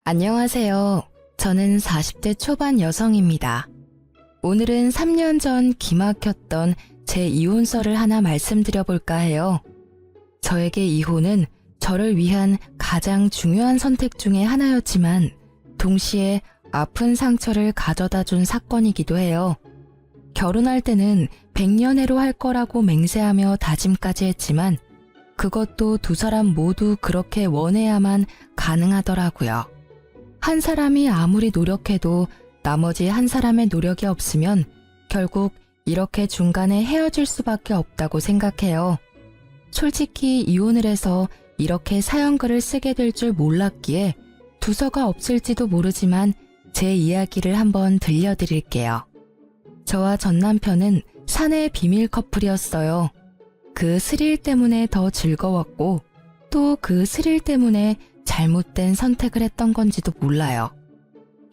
안녕하세요. 저는 40대 초반 여성입니다. 오늘은 3년 전 기막혔던 제 이혼설을 하나 말씀드려 볼까 해요. 저에게 이혼은 저를 위한 가장 중요한 선택 중에 하나였지만 동시에 아픈 상처를 가져다 준 사건이기도 해요. 결혼할 때는 100년해로 할 거라고 맹세하며 다짐까지 했지만 그것도 두 사람 모두 그렇게 원해야만 가능하더라고요. 한 사람이 아무리 노력해도 나머지 한 사람의 노력이 없으면 결국 이렇게 중간에 헤어질 수밖에 없다고 생각해요. 솔직히 이혼을 해서 이렇게 사연글을 쓰게 될 줄 몰랐기에 두서가 없을지도 모르지만 제 이야기를 한번 들려드릴게요. 저와 전 남편은 사내 비밀 커플이었어요. 그 스릴 때문에 더 즐거웠고 또 그 스릴 때문에 잘못된 선택을 했던 건지도 몰라요.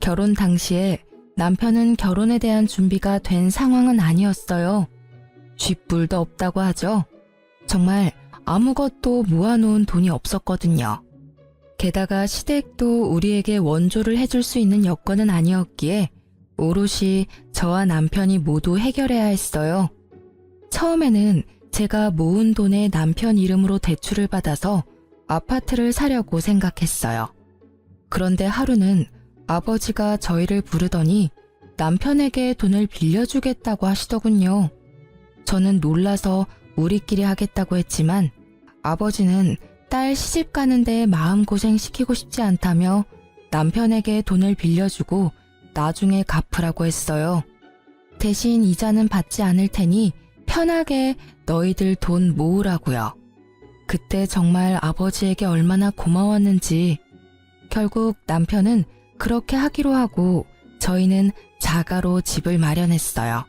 결혼 당시에 남편은 결혼에 대한 준비가 된 상황은 아니었어요. 쥐뿔도 없다고 하죠. 정말 아무것도 모아놓은 돈이 없었거든요. 게다가 시댁도 우리에게 원조를 해줄 수 있는 여건은 아니었기에 오롯이 저와 남편이 모두 해결해야 했어요. 처음에는 제가 모은 돈에 남편 이름으로 대출을 받아서 아파트를 사려고 생각했어요. 그런데 하루는 아버지가 저희를 부르더니 남편에게 돈을 빌려주겠다고 하시더군요. 저는 놀라서 우리끼리 하겠다고 했지만 아버지는 딸 시집 가는데 마음고생 시키고 싶지 않다며 남편에게 돈을 빌려주고 나중에 갚으라고 했어요. 대신 이자는 받지 않을 테니 편하게 너희들 돈 모으라고요. 그때 정말 아버지에게 얼마나 고마웠는지. 결국 남편은 그렇게 하기로 하고 저희는 자가로 집을 마련했어요.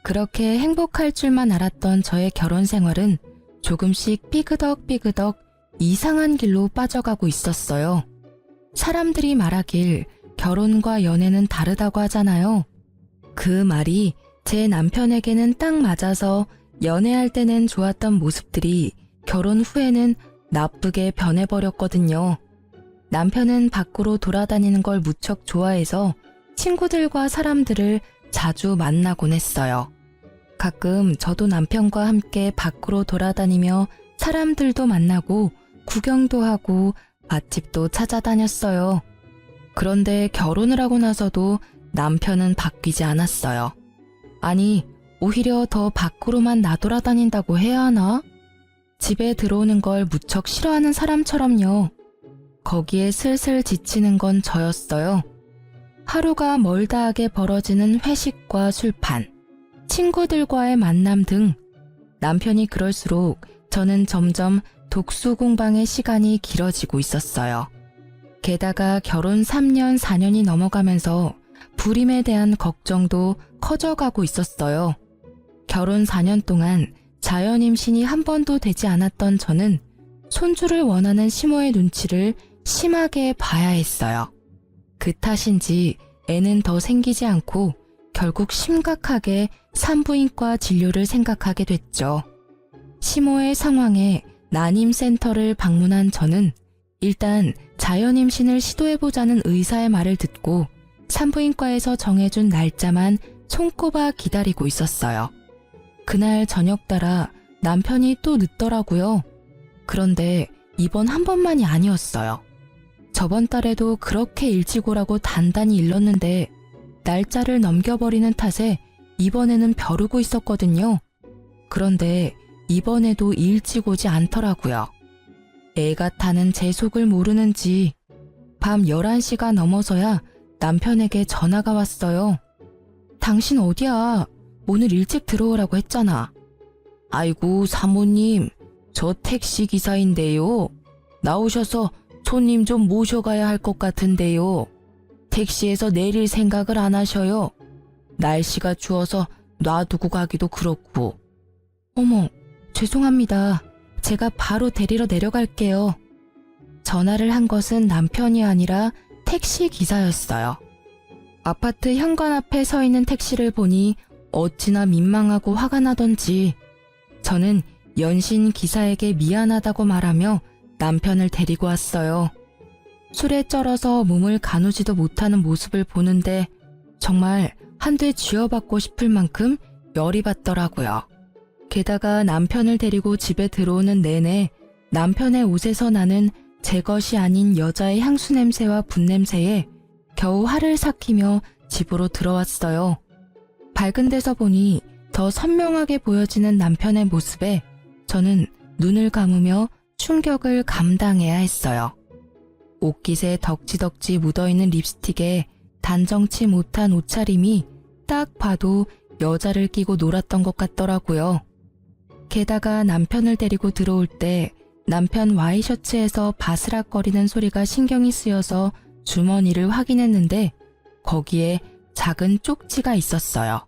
그렇게 행복할 줄만 알았던 저의 결혼 생활은 조금씩 삐그덕 이상한 길로 빠져가고 있었어요. 사람들이 말하길 결혼과 연애는 다르다고 하잖아요. 그 말이 제 남편에게는 딱 맞아서 연애할 때는 좋았던 모습들이 결혼 후에는 나쁘게 변해버렸거든요. 남편은 밖으로 돌아다니는 걸 무척 좋아해서 친구들과 사람들을 자주 만나곤 했어요. 가끔 저도 남편과 함께 밖으로 돌아다니며 사람들도 만나고 구경도 하고 맛집도 찾아다녔어요. 그런데 결혼을 하고 나서도 남편은 바뀌지 않았어요. 아니, 오히려 더 밖으로만 나돌아다닌다고 해야 하나? 집에 들어오는 걸 무척 싫어하는 사람처럼요. 거기에 슬슬 지치는 건 저였어요. 하루가 멀다하게 벌어지는 회식과 술판, 친구들과의 만남 등 남편이 그럴수록 저는 점점 독수 공방의 시간이 길어지고 있었어요. 게다가 결혼 3년, 4년이 넘어가면서 불임에 대한 걱정도 커져가고 있었어요. 결혼 4년 동안 자연 임신이 한 번도 되지 않았던 저는 손주를 원하는 시모의 눈치를 심하게 봐야 했어요. 그 탓인지 애는 더 생기지 않고 결국 심각하게 산부인과 진료를 생각하게 됐죠. 시모의 상황에 난임센터를 방문한 저는 일단 자연 임신을 시도해보자는 의사의 말을 듣고 산부인과에서 정해준 날짜만 손꼽아 기다리고 있었어요. 그날 저녁 따라 남편이 또 늦더라고요. 그런데 이번 한 번만이 아니었어요. 저번 달에도 그렇게 일찍 오라고 단단히 일렀는데 날짜를 넘겨버리는 탓에 이번에는 벼르고 있었거든요. 그런데 이번에도 일찍 오지 않더라고요. 애가 타는 제 속을 모르는지 밤 11시가 넘어서야 남편에게 전화가 왔어요. 당신 어디야? 오늘 일찍 들어오라고 했잖아. 아이고 사모님, 저 택시 기사인데요. 나오셔서 손님 좀 모셔가야 할 것 같은데요. 택시에서 내릴 생각을 안 하셔요. 날씨가 추워서 놔두고 가기도 그렇고. 어머, 죄송합니다. 제가 바로 데리러 내려갈게요. 전화를 한 것은 남편이 아니라 택시 기사였어요. 아파트 현관 앞에 서 있는 택시를 보니 어찌나 민망하고 화가 나던지 저는 연신 기사에게 미안하다고 말하며 남편을 데리고 왔어요. 술에 쩔어서 몸을 가누지도 못하는 모습을 보는데 정말 한 대 쥐어받고 싶을 만큼 열이 받더라고요. 게다가 남편을 데리고 집에 들어오는 내내 남편의 옷에서 나는 제 것이 아닌 여자의 향수 냄새와 분 냄새에 겨우 화를 삭히며 집으로 들어왔어요. 밝은 데서 보니 더 선명하게 보여지는 남편의 모습에 저는 눈을 감으며 충격을 감당해야 했어요. 옷깃에 덕지덕지 묻어있는 립스틱에 단정치 못한 옷차림이 딱 봐도 여자를 끼고 놀았던 것 같더라고요. 게다가 남편을 데리고 들어올 때 남편 와이셔츠에서 바스락거리는 소리가 신경이 쓰여서 주머니를 확인했는데 거기에 작은 쪽지가 있었어요.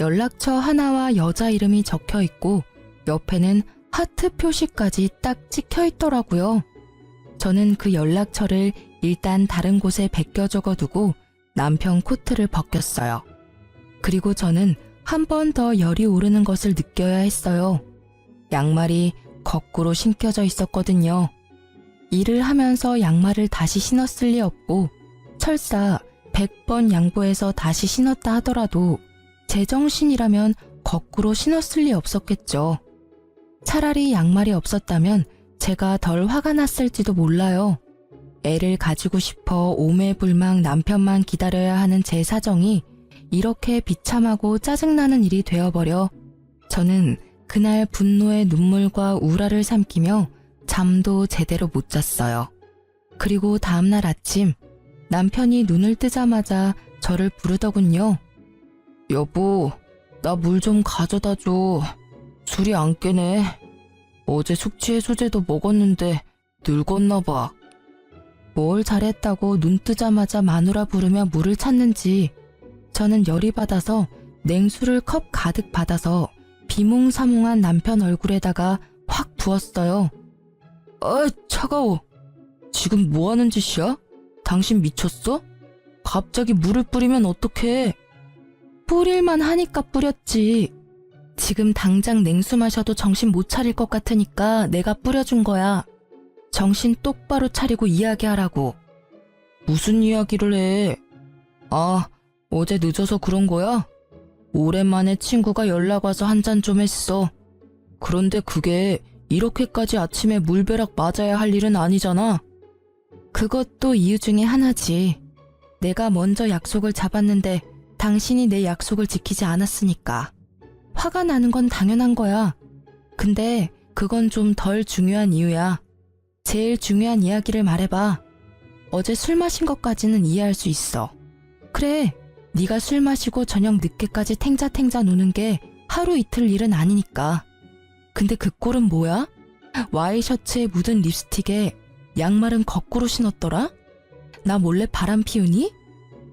연락처 하나와 여자 이름이 적혀 있고 옆에는 하트 표시까지 딱 찍혀 있더라고요. 저는 그 연락처를 일단 다른 곳에 베껴 적어두고 남편 코트를 벗겼어요. 그리고 저는 한 번 더 열이 오르는 것을 느껴야 했어요. 양말이 거꾸로 신겨져 있었거든요. 일을 하면서 양말을 다시 신었을 리 없고 설사 100번 양보해서 다시 신었다 하더라도 제정신이라면 거꾸로 신었을 리 없었겠죠. 차라리 양말이 없었다면 제가 덜 화가 났을지도 몰라요. 애를 가지고 싶어 오매불망 남편만 기다려야 하는 제 사정이 이렇게 비참하고 짜증나는 일이 되어버려 저는 그날 분노의 눈물과 우라를 삼키며 잠도 제대로 못 잤어요. 그리고 다음날 아침 남편이 눈을 뜨자마자 저를 부르더군요. 여보, 나 물 좀 가져다 줘. 술이 안 깨네. 어제 숙취 해소제도 먹었는데 늙었나 봐. 뭘 잘했다고 눈 뜨자마자 마누라 부르며 물을 찾는지 저는 열이 받아서 냉수를 컵 가득 받아서 비몽사몽한 남편 얼굴에다가 확 부었어요. 아, 차가워. 지금 뭐 하는 짓이야? 당신 미쳤어? 갑자기 물을 뿌리면 어떡해? 뿌릴만 하니까 뿌렸지. 지금 당장 냉수 마셔도 정신 못 차릴 것 같으니까 내가 뿌려준 거야. 정신 똑바로 차리고 이야기하라고. 무슨 이야기를 해? 아, 어제 늦어서 그런 거야? 오랜만에 친구가 연락 와서 한잔 좀 했어. 그런데 그게 이렇게까지 아침에 물벼락 맞아야 할 일은 아니잖아. 그것도 이유 중에 하나지. 내가 먼저 약속을 잡았는데 당신이 내 약속을 지키지 않았으니까. 화가 나는 건 당연한 거야. 근데 그건 좀 덜 중요한 이유야. 제일 중요한 이야기를 말해봐. 어제 술 마신 것까지는 이해할 수 있어. 그래, 네가 술 마시고 저녁 늦게까지 탱자탱자 노는 게 하루 이틀 일은 아니니까. 근데 그 꼴은 뭐야? 와이셔츠에 묻은 립스틱에 양말은 거꾸로 신었더라? 나 몰래 바람 피우니?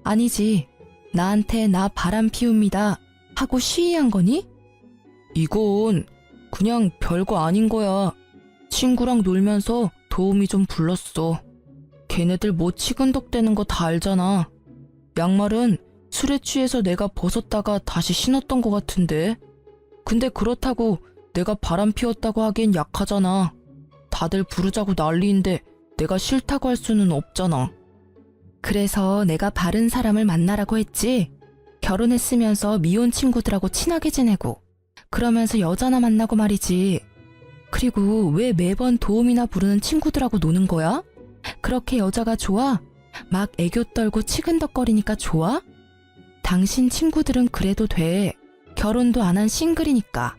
아니지. 나한테 나 바람 피웁니다 하고 시위한 거니? 이건 그냥 별거 아닌 거야. 친구랑 놀면서 도우미 좀 불렀어. 걔네들 뭐 치근덕대는 거 다 알잖아. 양말은 술에 취해서 내가 벗었다가 다시 신었던 거 같은데. 근데 그렇다고 내가 바람 피웠다고 하기엔 약하잖아. 다들 부르자고 난리인데 내가 싫다고 할 수는 없잖아. 그래서 내가 바른 사람을 만나라고 했지. 결혼했으면서 미혼 친구들하고 친하게 지내고 그러면서 여자나 만나고 말이지. 그리고 왜 매번 도움이나 부르는 친구들하고 노는 거야? 그렇게 여자가 좋아? 막 애교 떨고 치근덕거리니까 좋아? 당신 친구들은 그래도 돼. 결혼도 안 한 싱글이니까.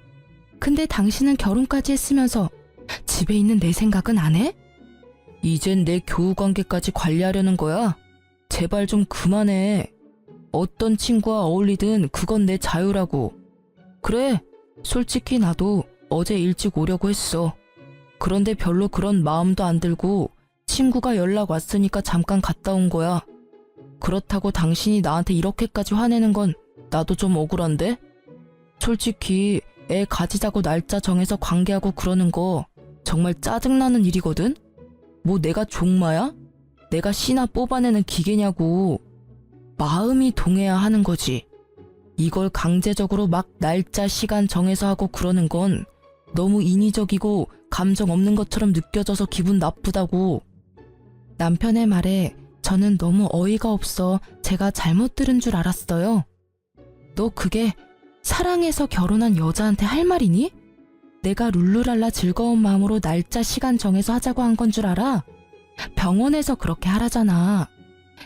근데 당신은 결혼까지 했으면서 집에 있는 내 생각은 안 해? 이젠 내 교우관계까지 관리하려는 거야? 제발 좀 그만해. 어떤 친구와 어울리든 그건 내 자유라고. 그래, 솔직히 나도 어제 일찍 오려고 했어. 그런데 별로 그런 마음도 안 들고 친구가 연락 왔으니까 잠깐 갔다 온 거야. 그렇다고 당신이 나한테 이렇게까지 화내는 건 나도 좀 억울한데? 솔직히 애 가지자고 날짜 정해서 관계하고 그러는 거 정말 짜증나는 일이거든? 뭐 내가 종마야? 내가 씨나 뽑아내는 기계냐고. 마음이 동해야 하는 거지. 이걸 강제적으로 막 날짜 시간 정해서 하고 그러는 건 너무 인위적이고 감정 없는 것처럼 느껴져서 기분 나쁘다고. 남편의 말에 저는 너무 어이가 없어 제가 잘못 들은 줄 알았어요. 너 그게 사랑해서 결혼한 여자한테 할 말이니? 내가 룰루랄라 즐거운 마음으로 날짜 시간 정해서 하자고 한 건 줄 알아? 병원에서 그렇게 하라잖아.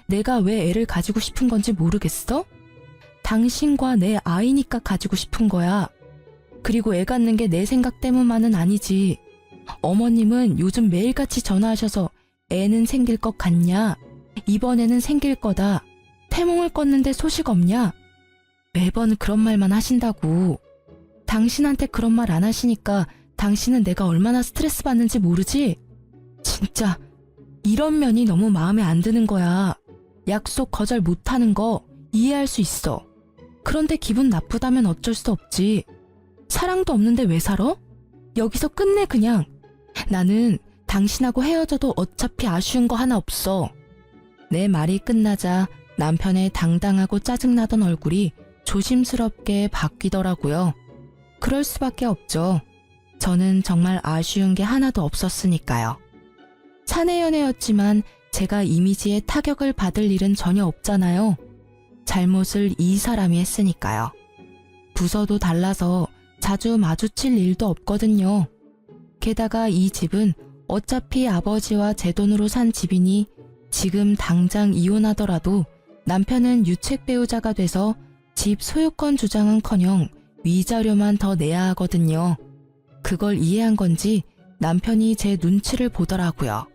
내가 왜 애를 가지고 싶은 건지 모르겠어? 당신과 내 아이니까 가지고 싶은 거야. 그리고 애 갖는 게 내 생각 때문만은 아니지. 어머님은 요즘 매일같이 전화하셔서 애는 생길 것 같냐? 이번에는 생길 거다. 태몽을 껐는데 소식 없냐? 매번 그런 말만 하신다고. 당신한테 그런 말 안 하시니까 당신은 내가 얼마나 스트레스 받는지 모르지? 진짜 이런 면이 너무 마음에 안 드는 거야. 약속 거절 못하는 거 이해할 수 있어. 그런데 기분 나쁘다면 어쩔 수 없지. 사랑도 없는데 왜 살아? 여기서 끝내 그냥. 나는 당신하고 헤어져도 어차피 아쉬운 거 하나 없어. 내 말이 끝나자 남편의 당당하고 짜증나던 얼굴이 조심스럽게 바뀌더라고요. 그럴 수밖에 없죠. 저는 정말 아쉬운 게 하나도 없었으니까요. 사내 연애였지만 제가 이미지에 타격을 받을 일은 전혀 없잖아요. 잘못을 이 사람이 했으니까요. 부서도 달라서 자주 마주칠 일도 없거든요. 게다가 이 집은 어차피 아버지와 제 돈으로 산 집이니 지금 당장 이혼하더라도 남편은 유책 배우자가 돼서 집 소유권 주장은커녕 위자료만 더 내야 하거든요. 그걸 이해한 건지 남편이 제 눈치를 보더라고요.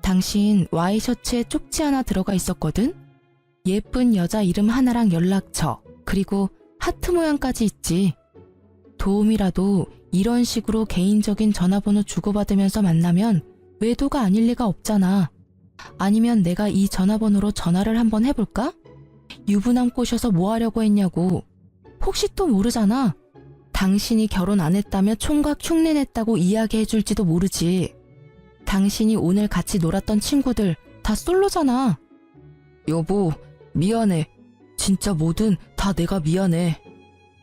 당신 와이셔츠에 쪽지 하나 들어가 있었거든? 예쁜 여자 이름 하나랑 연락처, 그리고 하트 모양까지 있지. 도움이라도 이런 식으로 개인적인 전화번호 주고받으면서 만나면 외도가 아닐 리가 없잖아. 아니면 내가 이 전화번호로 전화를 한번 해볼까? 유부남 꼬셔서 뭐 하려고 했냐고. 혹시 또 모르잖아. 당신이 결혼 안 했다며 총각 흉내 냈다고 이야기해줄지도 모르지. 당신이 오늘 같이 놀았던 친구들 다 솔로잖아. 여보, 미안해. 진짜 뭐든 다 내가 미안해.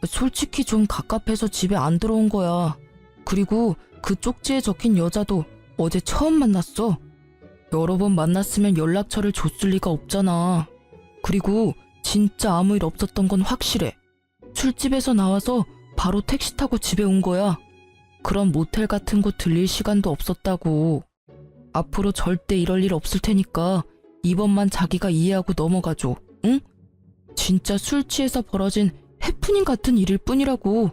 솔직히 좀 갑갑해서 집에 안 들어온 거야. 그리고 그 쪽지에 적힌 여자도 어제 처음 만났어. 여러 번 만났으면 연락처를 줬을 리가 없잖아. 그리고 진짜 아무 일 없었던 건 확실해. 술집에서 나와서 바로 택시 타고 집에 온 거야. 그런 모텔 같은 곳 들릴 시간도 없었다고. 앞으로 절대 이럴 일 없을 테니까 이번만 자기가 이해하고 넘어가줘. 응? 진짜 술 취해서 벌어진 해프닝 같은 일일 뿐이라고.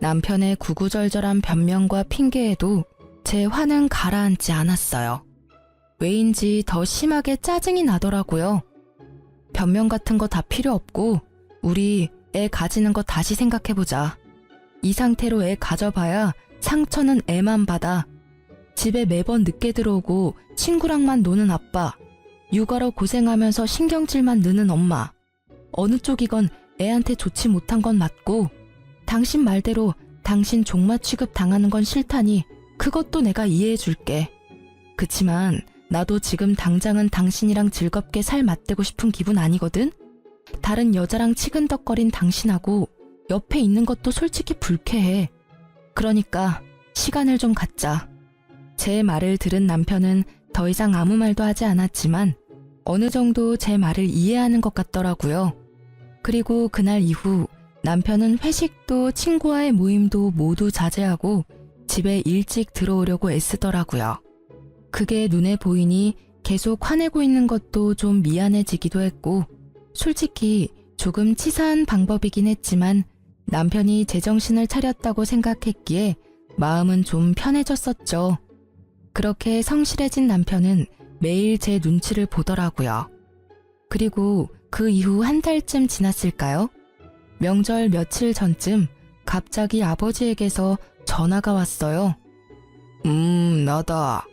남편의 구구절절한 변명과 핑계에도 제 화는 가라앉지 않았어요. 왜인지 더 심하게 짜증이 나더라고요. 변명 같은 거 다 필요 없고 우리 애 가지는 거 다시 생각해보자. 이 상태로 애 가져봐야 상처는 애만 받아. 집에 매번 늦게 들어오고 친구랑만 노는 아빠, 육아로 고생하면서 신경질만 느는 엄마. 어느 쪽이건 애한테 좋지 못한 건 맞고 당신 말대로 당신 종마 취급 당하는 건 싫다니 그것도 내가 이해해줄게. 그치만 나도 지금 당장은 당신이랑 즐겁게 살 맞대고 싶은 기분 아니거든? 다른 여자랑 치근덕거린 당신하고 옆에 있는 것도 솔직히 불쾌해. 그러니까 시간을 좀 갖자. 제 말을 들은 남편은 더 이상 아무 말도 하지 않았지만 어느 정도 제 말을 이해하는 것 같더라고요. 그리고 그날 이후 남편은 회식도 친구와의 모임도 모두 자제하고 집에 일찍 들어오려고 애쓰더라고요. 그게 눈에 보이니 계속 화내고 있는 것도 좀 미안해지기도 했고 솔직히 조금 치사한 방법이긴 했지만 남편이 제정신을 차렸다고 생각했기에 마음은 좀 편해졌었죠. 그렇게 성실해진 남편은 매일 제 눈치를 보더라고요. 그리고 그 이후 한 달쯤 지났을까요? 명절 며칠 전쯤 갑자기 아버지에게서 전화가 왔어요. 나다.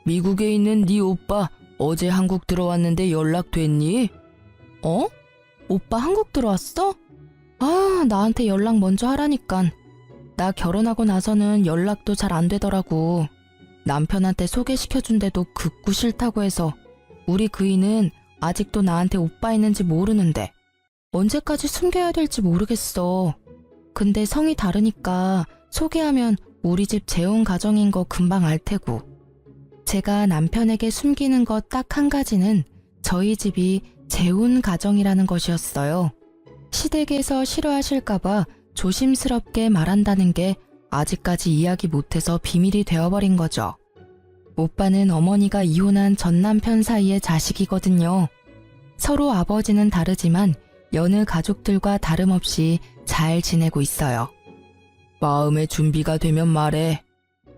미국에 있는 네 오빠 어제 한국 들어왔는데 연락됐니? 어? 오빠 한국 들어왔어? 아, 나한테 연락 먼저 하라니깐. 나 결혼하고 나서는 연락도 잘 안 되더라고. 남편한테 소개시켜준데도 극구 싫다고 해서 우리 그이는 아직도 나한테 오빠 있는지 모르는데 언제까지 숨겨야 될지 모르겠어. 근데 성이 다르니까 소개하면 우리 집 재혼 가정인 거 금방 알 테고. 제가 남편에게 숨기는 것 딱 한 가지는 저희 집이 재혼 가정이라는 것이었어요. 시댁에서 싫어하실까봐 조심스럽게 말한다는 게 아직까지 이야기 못해서 비밀이 되어버린 거죠. 오빠는 어머니가 이혼한 전 남편 사이의 자식이거든요. 서로 아버지는 다르지만 여느 가족들과 다름없이 잘 지내고 있어요. 마음의 준비가 되면 말해.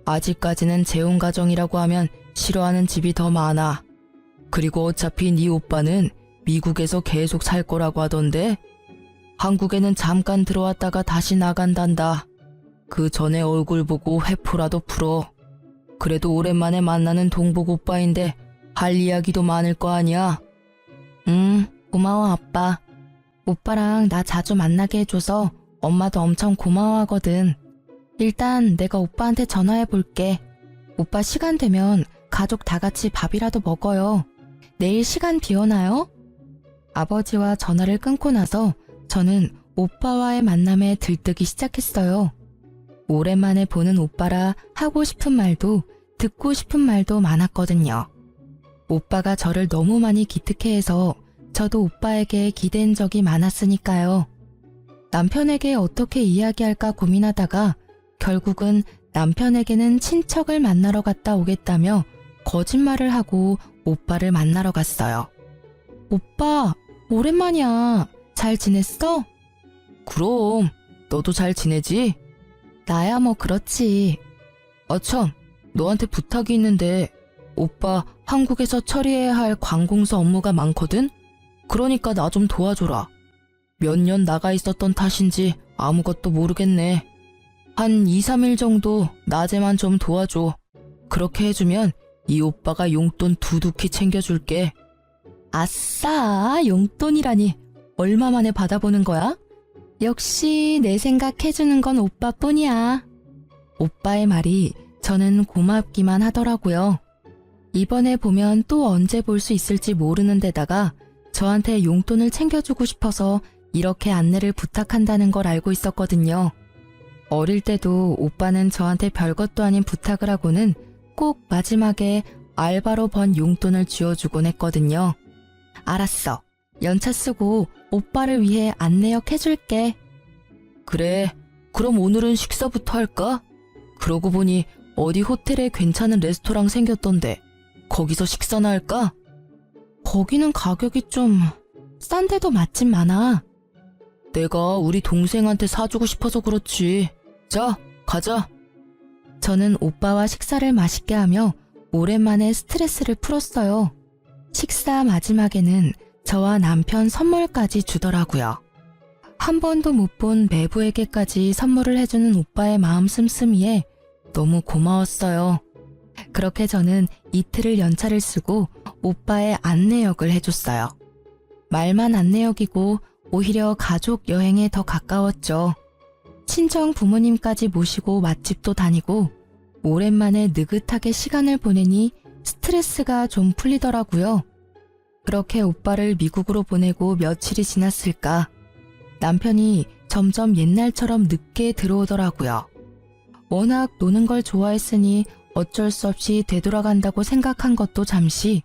아직까지는 재혼 가정이라고 하면 싫어하는 집이 더 많아. 그리고 어차피 네 오빠는 미국에서 계속 살 거라고 하던데 한국에는 잠깐 들어왔다가 다시 나간단다. 그 전에 얼굴 보고 회포라도 풀어. 그래도 오랜만에 만나는 동복 오빠인데 할 이야기도 많을 거 아니야. 고마워 아빠. 오빠랑 나 자주 만나게 해줘서 엄마도 엄청 고마워하거든. 일단 내가 오빠한테 전화해 볼게. 오빠 시간 되면 가족 다 같이 밥이라도 먹어요. 내일 시간 비어나요? 아버지와 전화를 끊고 나서 저는 오빠와의 만남에 들뜨기 시작했어요. 오랜만에 보는 오빠라 하고 싶은 말도 듣고 싶은 말도 많았거든요. 오빠가 저를 너무 많이 기특해해서 저도 오빠에게 기댄 적이 많았으니까요. 남편에게 어떻게 이야기할까 고민하다가 결국은 남편에게는 친척을 만나러 갔다 오겠다며 거짓말을 하고 오빠를 만나러 갔어요. 오빠, 오랜만이야. 잘 지냈어? 그럼, 너도 잘 지내지? 나야 뭐 그렇지. 참, 너한테 부탁이 있는데 오빠 한국에서 처리해야 할 관공서 업무가 많거든? 그러니까 나 좀 도와줘라. 몇 년 나가 있었던 탓인지 아무것도 모르겠네. 한 2, 3일 정도 낮에만 좀 도와줘. 그렇게 해주면 이 오빠가 용돈 두둑히 챙겨줄게. 아싸, 용돈이라니. 얼마 만에 받아보는 거야? 역시 내 생각 해주는 건 오빠뿐이야. 오빠의 말이 저는 고맙기만 하더라고요. 이번에 보면 또 언제 볼 수 있을지 모르는 데다가 저한테 용돈을 챙겨주고 싶어서 이렇게 안내를 부탁한다는 걸 알고 있었거든요. 어릴 때도 오빠는 저한테 별것도 아닌 부탁을 하고는 꼭 마지막에 알바로 번 용돈을 쥐어주곤 했거든요. 알았어. 연차 쓰고 오빠를 위해 안내역 해줄게. 그래, 그럼 오늘은 식사부터 할까? 그러고 보니 어디 호텔에 괜찮은 레스토랑 생겼던데 거기서 식사나 할까? 거기는 가격이 좀 싼데도 맛집 많아. 내가 우리 동생한테 사주고 싶어서 그렇지. 자, 가자. 저는 오빠와 식사를 맛있게 하며 오랜만에 스트레스를 풀었어요. 식사 마지막에는 저와 남편 선물까지 주더라고요. 한 번도 못 본 매부에게까지 선물을 해주는 오빠의 마음 씀씀이에 너무 고마웠어요. 그렇게 저는 이틀을 연차를 쓰고 오빠의 안내역을 해줬어요. 말만 안내역이고 오히려 가족 여행에 더 가까웠죠. 친정 부모님까지 모시고 맛집도 다니고 오랜만에 느긋하게 시간을 보내니 스트레스가 좀 풀리더라고요. 그렇게 오빠를 미국으로 보내고 며칠이 지났을까 남편이 점점 옛날처럼 늦게 들어오더라고요. 워낙 노는 걸 좋아했으니 어쩔 수 없이 되돌아간다고 생각한 것도 잠시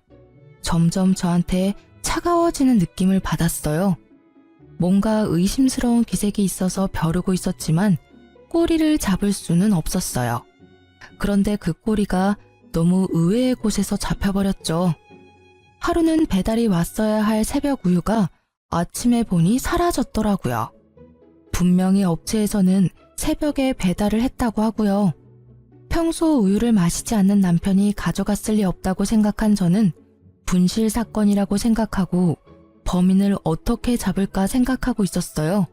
점점 저한테 차가워지는 느낌을 받았어요. 뭔가 의심스러운 기색이 있어서 벼르고 있었지만 꼬리를 잡을 수는 없었어요. 그런데 그 꼬리가 너무 의외의 곳에서 잡혀버렸죠. 하루는 배달이 왔어야 할 새벽 우유가 아침에 보니 사라졌더라고요. 분명히 업체에서는 새벽에 배달을 했다고 하고요. 평소 우유를 마시지 않는 남편이 가져갔을 리 없다고 생각한 저는 분실 사건이라고 생각하고 범인을 어떻게 잡을까 생각하고 있었어요.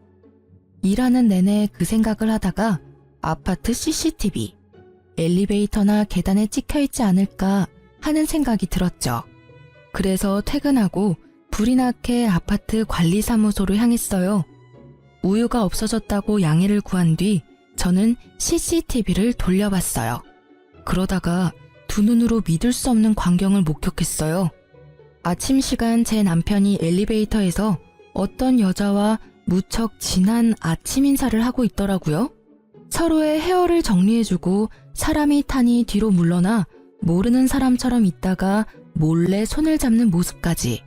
일하는 내내 그 생각을 하다가 아파트 CCTV, 엘리베이터나 계단에 찍혀있지 않을까 하는 생각이 들었죠. 그래서 퇴근하고 불이 나게 아파트 관리사무소를 향했어요. 우유가 없어졌다고 양해를 구한 뒤 저는 CCTV를 돌려봤어요. 그러다가 두 눈으로 믿을 수 없는 광경을 목격했어요. 아침 시간 제 남편이 엘리베이터에서 어떤 여자와 무척 진한 아침 인사를 하고 있더라고요. 서로의 헤어를 정리해주고 사람이 타니 뒤로 물러나 모르는 사람처럼 있다가 몰래 손을 잡는 모습까지.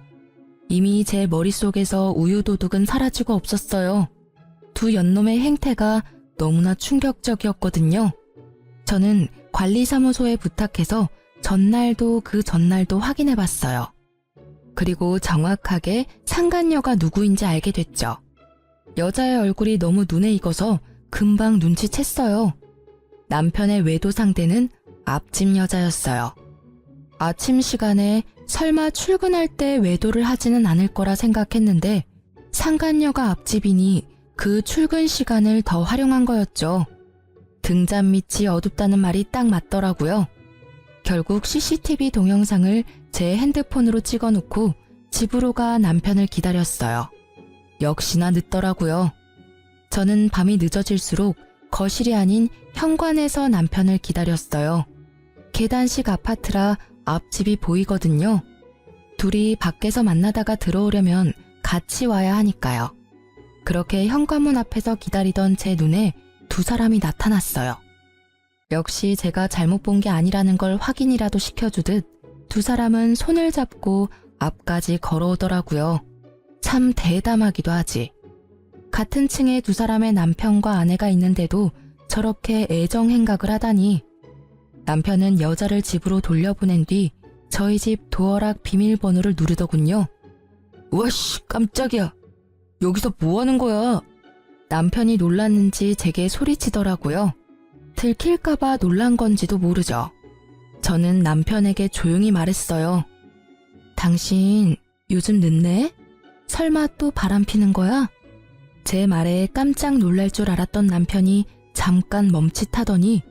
이미 제 머릿속에서 우유도둑은 사라지고 없었어요. 두 연놈의 행태가 너무나 충격적이었거든요. 저는 관리사무소에 부탁해서 전날도 그 전날도 확인해봤어요. 그리고 정확하게 상간녀가 누구인지 알게 됐죠. 여자의 얼굴이 너무 눈에 익어서 금방 눈치챘어요. 남편의 외도 상대는 앞집 여자였어요. 아침 시간에 설마 출근할 때 외도를 하지는 않을 거라 생각했는데 상간녀가 앞집이니 그 출근 시간을 더 활용한 거였죠. 등잔 밑이 어둡다는 말이 딱 맞더라고요. 결국 CCTV 동영상을 제 핸드폰으로 찍어놓고 집으로 가 남편을 기다렸어요. 역시나 늦더라고요. 저는 밤이 늦어질수록 거실이 아닌 현관에서 남편을 기다렸어요. 계단식 아파트라 앞집이 보이거든요. 둘이 밖에서 만나다가 들어오려면 같이 와야 하니까요. 그렇게 현관문 앞에서 기다리던 제 눈에 두 사람이 나타났어요. 역시 제가 잘못 본 게 아니라는 걸 확인이라도 시켜주듯 두 사람은 손을 잡고 앞까지 걸어오더라고요. 참 대담하기도 하지. 같은 층에 두 사람의 남편과 아내가 있는데도 저렇게 애정 행각을 하다니. 남편은 여자를 집으로 돌려보낸 뒤 저희 집 도어락 비밀번호를 누르더군요. 우와씨, 깜짝이야. 여기서 뭐 하는 거야? 남편이 놀랐는지 제게 소리치더라고요. 들킬까봐 놀란 건지도 모르죠. 저는 남편에게 조용히 말했어요. 당신 요즘 늦네? 설마 또 바람 피는 거야? 제 말에 깜짝 놀랄 줄 알았던 남편이 잠깐 멈칫하더니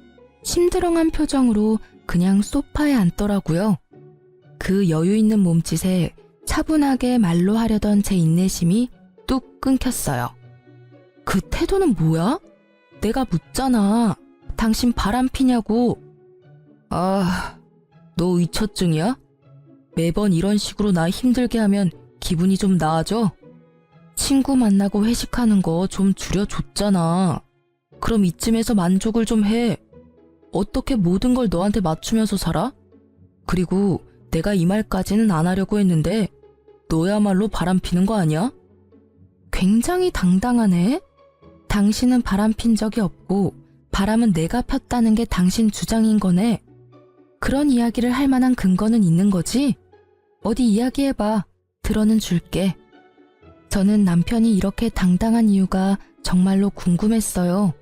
심드렁한 표정으로 그냥 소파에 앉더라고요. 그 여유 있는 몸짓에 차분하게 말로 하려던 제 인내심이 뚝 끊겼어요. 그 태도는 뭐야? 내가 묻잖아. 당신 바람 피냐고. 아, 너 의처증이야? 매번 이런 식으로 나 힘들게 하면 기분이 좀 나아져? 친구 만나고 회식하는 거 좀 줄여줬잖아. 그럼 이쯤에서 만족을 좀 해. 어떻게 모든 걸 너한테 맞추면서 살아? 그리고 내가 이 말까지는 안 하려고 했는데 너야말로 바람 피는 거 아니야? 굉장히 당당하네. 당신은 바람 핀 적이 없고 바람은 내가 폈다는 게 당신 주장인 거네. 그런 이야기를 할 만한 근거는 있는 거지? 어디 이야기해봐. 들어는 줄게. 저는 남편이 이렇게 당당한 이유가 정말로 궁금했어요.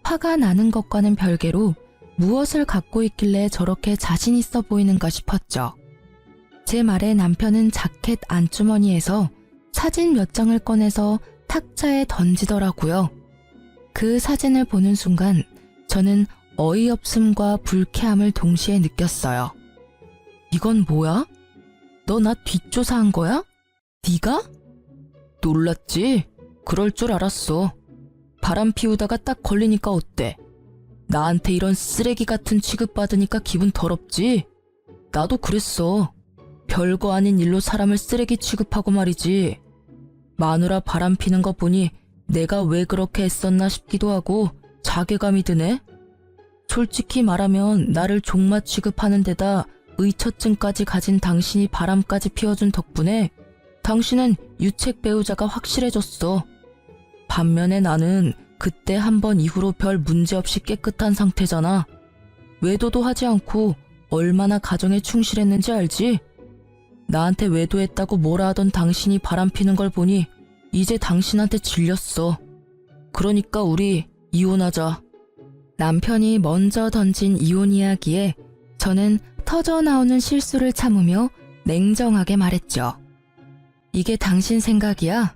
화가 나는 것과는 별개로 무엇을 갖고 있길래 저렇게 자신 있어 보이는가 싶었죠. 제 말에 남편은 자켓 안주머니에서 사진 몇 장을 꺼내서 탁자에 던지더라고요. 그 사진을 보는 순간 저는 어이없음과 불쾌함을 동시에 느꼈어요. 이건 뭐야? 너 나 뒷조사한 거야? 네가? 놀랐지? 그럴 줄 알았어. 바람 피우다가 딱 걸리니까 어때? 나한테 이런 쓰레기 같은 취급받으니까 기분 더럽지? 나도 그랬어. 별거 아닌 일로 사람을 쓰레기 취급하고 말이지. 마누라 바람 피는 거 보니 내가 왜 그렇게 했었나 싶기도 하고 자괴감이 드네. 솔직히 말하면 나를 종마 취급하는 데다 의처증까지 가진 당신이 바람까지 피워준 덕분에 당신은 유책 배우자가 확실해졌어. 반면에 나는 그때 한 번 이후로 별 문제 없이 깨끗한 상태잖아. 외도도 하지 않고 얼마나 가정에 충실했는지 알지? 나한테 외도했다고 뭐라 하던 당신이 바람 피는 걸 보니 이제 당신한테 질렸어. 그러니까 우리 이혼하자. 남편이 먼저 던진 이혼 이야기에 저는 터져나오는 실수를 참으며 냉정하게 말했죠. 이게 당신 생각이야?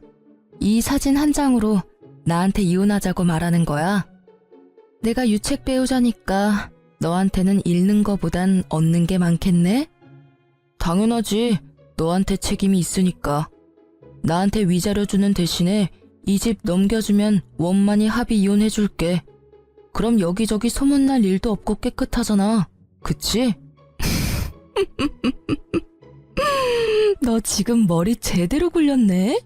이 사진 한 장으로 나한테 이혼하자고 말하는 거야? 내가 유책 배우자니까 너한테는 잃는 거보단 얻는 게 많겠네? 당연하지. 너한테 책임이 있으니까. 나한테 위자료 주는 대신에 이 집 넘겨주면 원만히 합의 이혼해줄게. 그럼 여기저기 소문날 일도 없고 깨끗하잖아. 그치? 너 지금 머리 제대로 굴렸네?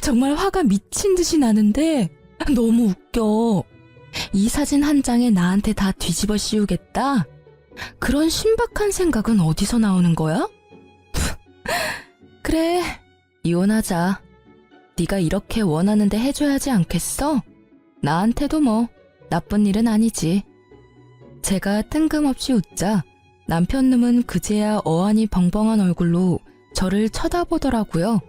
정말 화가 미친 듯이 나는데 너무 웃겨. 이 사진 한 장에 나한테 다 뒤집어 씌우겠다? 그런 신박한 생각은 어디서 나오는 거야? 그래, 이혼하자. 네가 이렇게 원하는데 해줘야지 않겠어? 나한테도 뭐 나쁜 일은 아니지. 제가 뜬금없이 웃자 남편놈은 그제야 어안이 벙벙한 얼굴로 저를 쳐다보더라고요.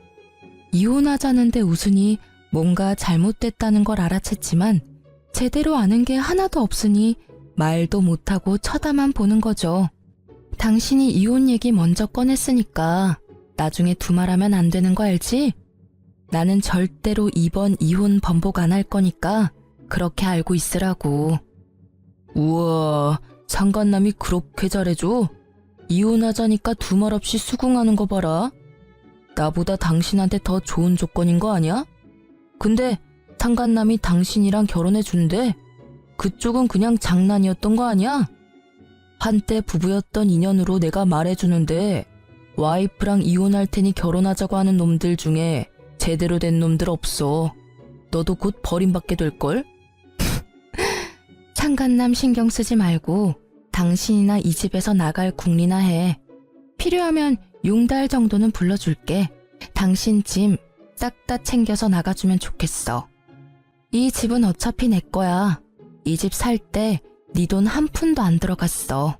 이혼하자는데 웃으니 뭔가 잘못됐다는 걸 알아챘지만 제대로 아는 게 하나도 없으니 말도 못하고 쳐다만 보는 거죠. 당신이 이혼 얘기 먼저 꺼냈으니까 나중에 두말하면 안 되는 거 알지? 나는 절대로 이번 이혼 번복 안 할 거니까 그렇게 알고 있으라고. 우와, 상간남이 그렇게 잘해줘? 이혼하자니까 두말 없이 수긍하는 거 봐라. 나보다 당신한테 더 좋은 조건인 거 아니야? 근데 상간남이 당신이랑 결혼해준대. 그쪽은 그냥 장난이었던 거 아니야? 한때 부부였던 인연으로 내가 말해주는데 와이프랑 이혼할 테니 결혼하자고 하는 놈들 중에 제대로 된 놈들 없어. 너도 곧 버림받게 될걸? 상간남 신경 쓰지 말고 당신이나 이 집에서 나갈 궁리나 해. 필요하면 용달 정도는 불러줄게. 당신 짐 싹 다 챙겨서 나가주면 좋겠어. 이 집은 어차피 내 거야. 이 집 살 때 네 돈 한 푼도 안 들어갔어.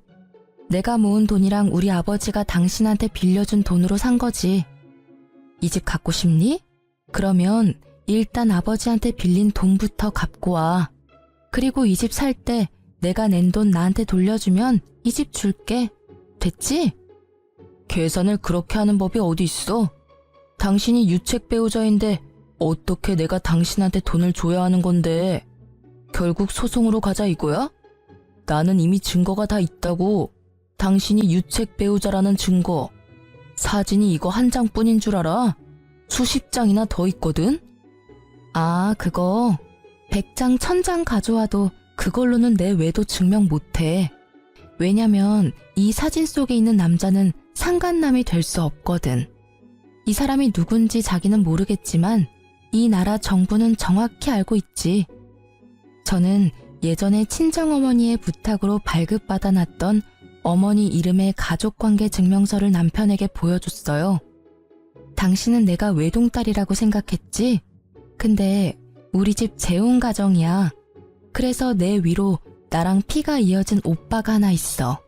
내가 모은 돈이랑 우리 아버지가 당신한테 빌려준 돈으로 산 거지. 이 집 갖고 싶니? 그러면 일단 아버지한테 빌린 돈부터 갚고 와. 그리고 이 집 살 때 내가 낸 돈 나한테 돌려주면 이 집 줄게. 됐지? 계산을 그렇게 하는 법이 어디 있어? 당신이 유책 배우자인데 어떻게 내가 당신한테 돈을 줘야 하는 건데. 결국 소송으로 가자 이거야? 나는 이미 증거가 다 있다고. 당신이 유책 배우자라는 증거. 사진이 이거 한 장뿐인 줄 알아? 수십 장이나 더 있거든? 아, 그거 100장 1000장 가져와도 그걸로는 내 외도 증명 못해. 왜냐면 이 사진 속에 있는 남자는 상간남이 될 수 없거든. 이 사람이 누군지 자기는 모르겠지만 이 나라 정부는 정확히 알고 있지. 저는 예전에 친정어머니의 부탁으로 발급받아 놨던 어머니 이름의 가족관계 증명서를 남편에게 보여줬어요. 당신은 내가 외동딸이라고 생각했지? 근데 우리 집 재혼 가정이야. 그래서 내 위로 나랑 피가 이어진 오빠가 하나 있어.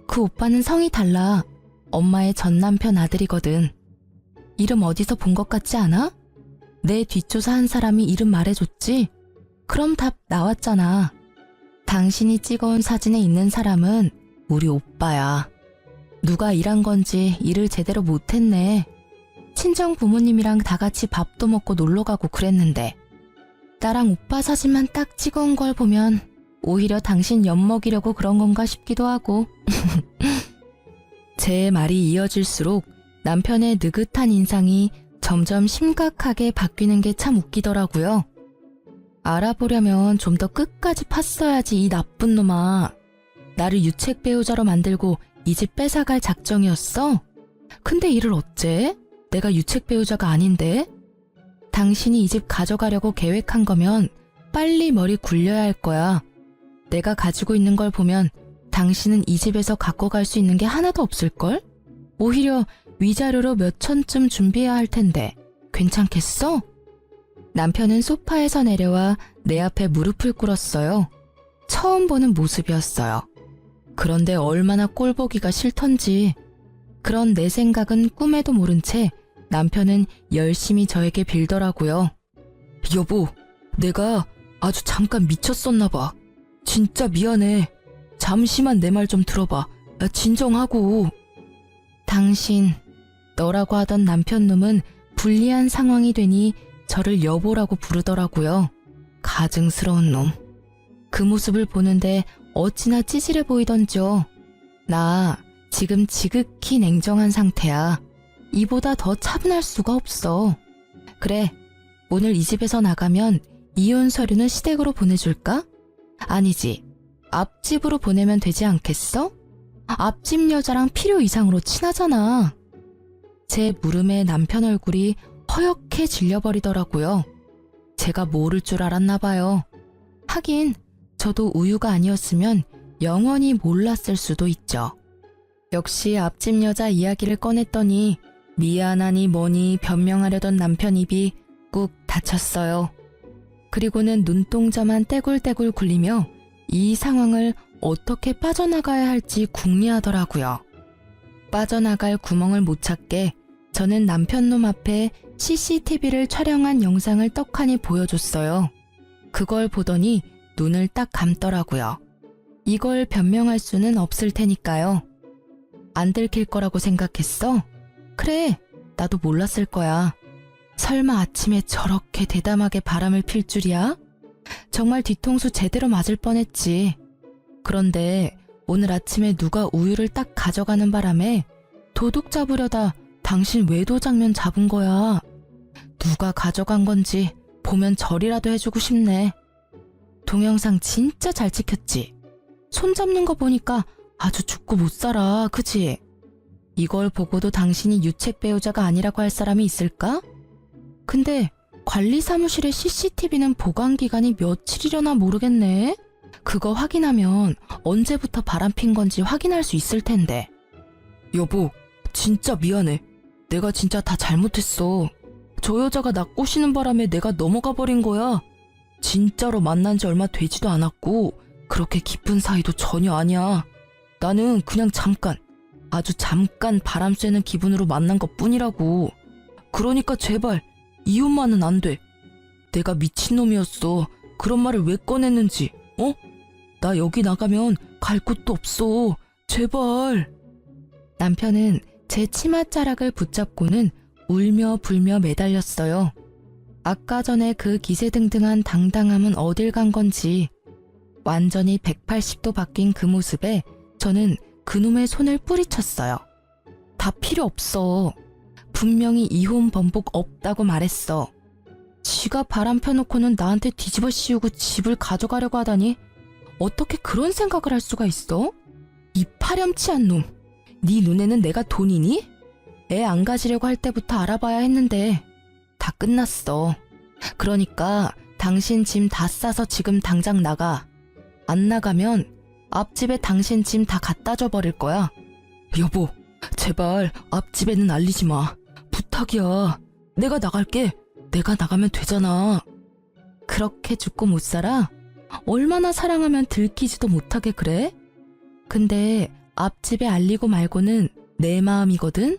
그 오빠는 성이 달라. 엄마의 전 남편 아들이거든. 이름 어디서 본 것 같지 않아? 내 뒷조사한 사람이 이름 말해줬지? 그럼 답 나왔잖아. 당신이 찍어온 사진에 있는 사람은 우리 오빠야. 누가 일한 건지 일을 제대로 못했네. 친정 부모님이랑 다 같이 밥도 먹고 놀러 가고 그랬는데 나랑 오빠 사진만 딱 찍어온 걸 보면 오히려 당신 엿먹이려고 그런 건가 싶기도 하고. 제 말이 이어질수록 남편의 느긋한 인상이 점점 심각하게 바뀌는 게 참 웃기더라고요. 알아보려면 좀 더 끝까지 팠어야지 이 나쁜 놈아. 나를 유책 배우자로 만들고 이 집 뺏어갈 작정이었어? 근데 이를 어째? 내가 유책 배우자가 아닌데? 당신이 이 집 가져가려고 계획한 거면 빨리 머리 굴려야 할 거야. 내가 가지고 있는 걸 보면 당신은 이 집에서 갖고 갈 수 있는 게 하나도 없을걸? 오히려 위자료로 몇 천쯤 준비해야 할 텐데 괜찮겠어? 남편은 소파에서 내려와 내 앞에 무릎을 꿇었어요. 처음 보는 모습이었어요. 그런데 얼마나 꼴보기가 싫던지. 그런 내 생각은 꿈에도 모른 채 남편은 열심히 저에게 빌더라고요. 여보, 내가 아주 잠깐 미쳤었나 봐. 진짜 미안해. 잠시만 내 말 좀 들어봐. 진정하고. 당신, 너라고 하던 남편놈은 불리한 상황이 되니 저를 여보라고 부르더라고요. 가증스러운 놈. 그 모습을 보는데 어찌나 찌질해 보이던지요. 나 지금 지극히 냉정한 상태야. 이보다 더 차분할 수가 없어. 그래, 오늘 이 집에서 나가면 이혼 서류는 시댁으로 보내줄까? 아니지, 앞집으로 보내면 되지 않겠어? 앞집 여자랑 필요 이상으로 친하잖아. 제 물음에 남편 얼굴이 허옇게 질려버리더라고요. 제가 모를 줄 알았나 봐요. 하긴 저도 우유가 아니었으면 영원히 몰랐을 수도 있죠. 역시 앞집 여자 이야기를 꺼냈더니 미안하니 뭐니 변명하려던 남편 입이 꾹 닫혔어요. 그리고는 눈동자만 떼굴떼굴 굴리며 이 상황을 어떻게 빠져나가야 할지 궁리하더라고요. 빠져나갈 구멍을 못 찾게 저는 남편놈 앞에 CCTV를 촬영한 영상을 떡하니 보여줬어요. 그걸 보더니 눈을 딱 감더라고요. 이걸 변명할 수는 없을 테니까요. 안 들킬 거라고 생각했어? 그래, 나도 몰랐을 거야. 설마 아침에 저렇게 대담하게 바람을 필 줄이야? 정말 뒤통수 제대로 맞을 뻔했지. 그런데 오늘 아침에 누가 우유를 딱 가져가는 바람에 도둑 잡으려다 당신 외도 장면 잡은 거야. 누가 가져간 건지 보면 절이라도 해주고 싶네. 동영상 진짜 잘 찍혔지? 손 잡는 거 보니까 아주 죽고 못 살아, 그치? 이걸 보고도 당신이 유책 배우자가 아니라고 할 사람이 있을까? 근데 관리 사무실의 CCTV는 보관 기간이 며칠이려나 모르겠네. 그거 확인하면 언제부터 바람핀 건지 확인할 수 있을 텐데. 여보, 진짜 미안해. 내가 진짜 다 잘못했어. 저 여자가 나 꼬시는 바람에 내가 넘어가 버린 거야. 진짜로 만난 지 얼마 되지도 않았고 그렇게 깊은 사이도 전혀 아니야. 나는 그냥 잠깐, 아주 잠깐 바람 쐬는 기분으로 만난 것 뿐이라고. 그러니까 제발 이혼만은 안 돼. 내가 미친놈이었어. 그런 말을 왜 꺼냈는지. 나 여기 나가면 갈 곳도 없어. 제발. 남편은 제 치맛자락을 붙잡고는 울며 불며 매달렸어요. 아까 전에 그 기세등등한 당당함은 어딜 간 건지. 완전히 180도 바뀐 그 모습에 저는 그놈의 손을 뿌리쳤어요. 다 필요 없어. 분명히 이혼 번복 없다고 말했어. 지가 바람 펴놓고는 나한테 뒤집어 씌우고 집을 가져가려고 하다니 어떻게 그런 생각을 할 수가 있어? 이 파렴치한 놈. 네 눈에는 내가 돈이니? 애 안 가지려고 할 때부터 알아봐야 했는데 다 끝났어. 그러니까 당신 짐 다 싸서 지금 당장 나가. 안 나가면 앞집에 당신 짐 다 갖다 줘 버릴 거야. 여보, 제발 앞집에는 알리지 마. 부탁이야. 내가 나갈게. 내가 나가면 되잖아. 그렇게 죽고 못 살아? 얼마나 사랑하면 들키지도 못하게 그래? 근데 앞집에 알리고 말고는 내 마음이거든?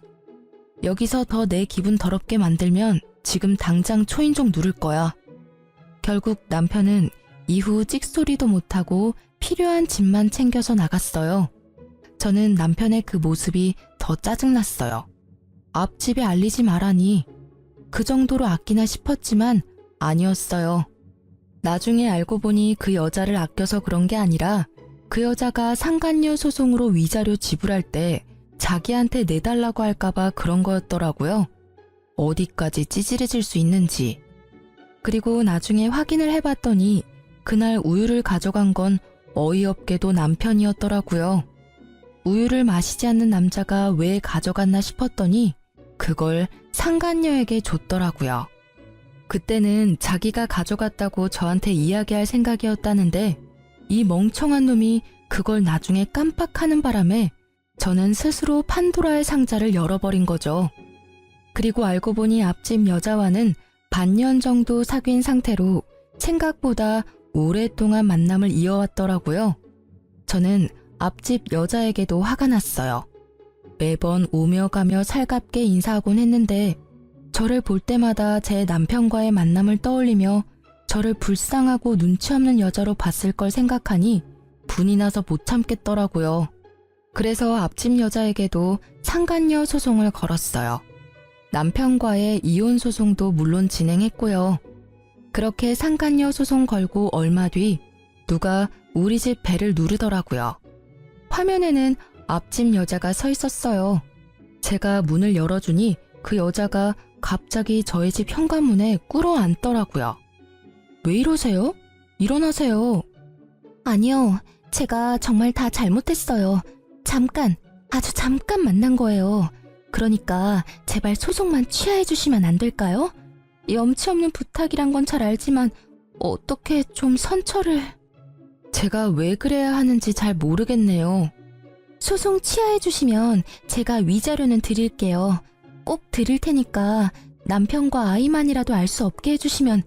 여기서 더 내 기분 더럽게 만들면 지금 당장 초인종 누를 거야. 결국 남편은 이후 찍소리도 못하고 필요한 짐만 챙겨서 나갔어요. 저는 남편의 그 모습이 더 짜증났어요. 앞집에 알리지 말라니. 그 정도로 아끼나 싶었지만 아니었어요. 나중에 알고 보니 그 여자를 아껴서 그런 게 아니라 그 여자가 상간녀 소송으로 위자료 지불할 때 자기한테 내달라고 할까봐 그런 거였더라고요. 어디까지 찌질해질 수 있는지. 그리고 나중에 확인을 해봤더니 그날 우유를 가져간 건 어이없게도 남편이었더라고요. 우유를 마시지 않는 남자가 왜 가져갔나 싶었더니 그걸 상간녀에게 줬더라고요. 그때는 자기가 가져갔다고 저한테 이야기할 생각이었다는데 이 멍청한 놈이 그걸 나중에 깜빡하는 바람에 저는 스스로 판도라의 상자를 열어버린 거죠. 그리고 알고 보니 앞집 여자와는 반년 정도 사귄 상태로 생각보다 오랫동안 만남을 이어왔더라고요. 저는 앞집 여자에게도 화가 났어요. 매번 오며 가며 살갑게 인사하곤 했는데 저를 볼 때마다 제 남편과의 만남을 떠올리며 저를 불쌍하고 눈치 없는 여자로 봤을 걸 생각하니 분이 나서 못 참겠더라고요. 그래서 앞집 여자에게도 상간녀 소송을 걸었어요. 남편과의 이혼 소송도 물론 진행했고요. 그렇게 상간녀 소송 걸고 얼마 뒤 누가 우리 집 배를 누르더라고요. 화면에는 앞집 여자가 서 있었어요. 제가 문을 열어주니 그 여자가 갑자기 저희 집 현관문에 꿇어 앉더라고요. 왜 이러세요? 일어나세요. 아니요, 제가 정말 다 잘못했어요. 잠깐, 아주 잠깐 만난 거예요. 그러니까 제발 소송만 취하해 주시면 안 될까요? 염치 없는 부탁이란 건 잘 알지만 어떻게 좀 선처를... 제가 왜 그래야 하는지 잘 모르겠네요. 소송 취하해 주시면 제가 위자료는 드릴게요. 꼭 드릴 테니까 남편과 아이만이라도 알 수 없게 해주시면,